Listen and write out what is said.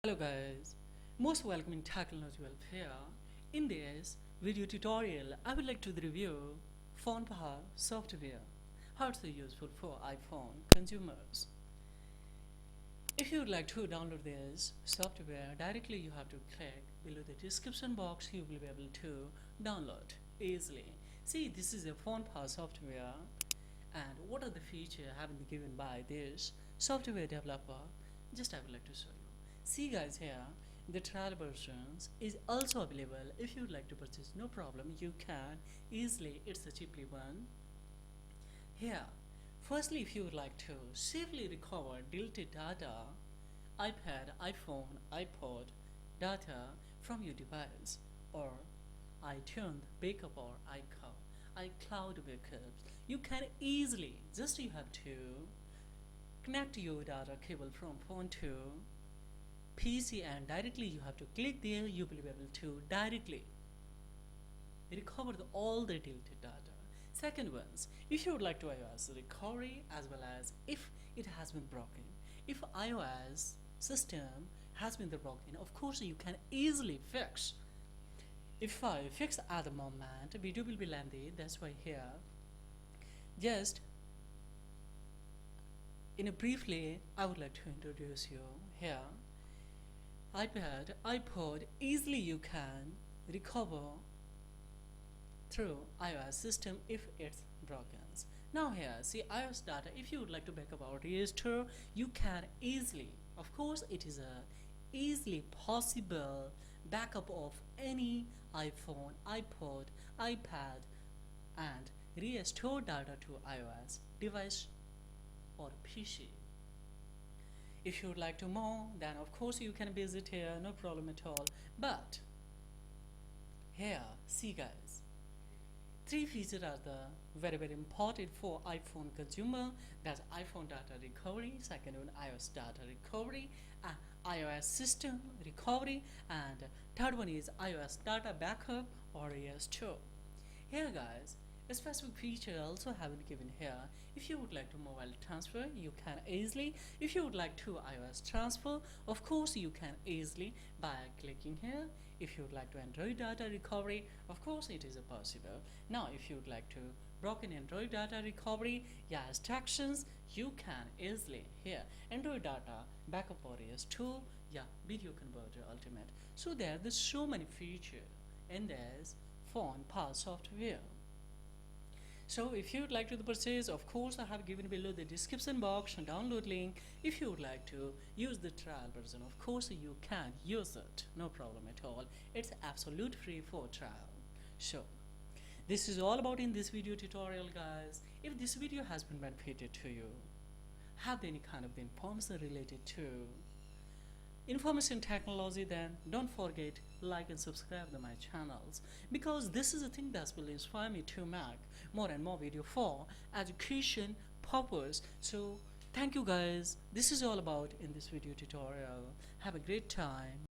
Hello guys, most welcome in Technology Welfare. In this video tutorial, I would like to review Phone Power software, how it's useful for iPhone consumers. If you would like to download this software, directly you have to click below the description box. You will be able to download easily. See, this is a Phone Power software, and what are the features have been given by this software developer? Just I would like to show you. See guys, here the trial versions is also available. If you would like to purchase, no problem, you can easily. It's a cheaply one. Here, firstly, if you would like to safely recover deleted data, iPad, iPhone, iPod data from your device, or iTunes backup or iCloud backups, you can easily, just you have to connect your data cable from phone to PC, and directly you have to click there. You will be able to directly recover all the deleted data. Second ones, if you would like to iOS recovery, as well as if it has been broken, if iOS system has been broken, of course you can easily fix. If I fix at the moment, video will be lengthy, that's why here just in a briefly I would like to introduce you here. iPad, iPod, easily you can recover through iOS system if it's broken. Now here, see iOS data, if you would like to backup or restore, you can easily, of course it is a easily possible backup of any iPhone, iPod, iPad, and restore data to iOS device or PC. If you would like to more, then of course you can visit here, no problem at all. But here, see guys, three features are the very important for iPhone consumer. That's iPhone data recovery, second one iOS data recovery, iOS system recovery, and third one is iOS data backup or restore. Here guys, a specific feature also have been given here. If you would like to mobile transfer, you can easily. If you would like to iOS transfer, of course you can easily by clicking here. If you would like to Android data recovery, of course it is possible. Now if you would like to broken Android data recovery, instructions, you can easily here Android data backup or restore, video converter ultimate. So there's so many features in this phone power software. So if you would like to purchase, of course I have given below the description box and download link. If you would like to use the trial version, of course you can use it, no problem at all. It's absolute free for trial. So this is all about in this video tutorial guys. If this video has been benefited to you, have any kind of information related to information technology, then don't forget like and subscribe to my channels, because this is a thing that will inspire me to make more and more video for education purpose. So thank you guys, this is all about in this video tutorial. Have a great time.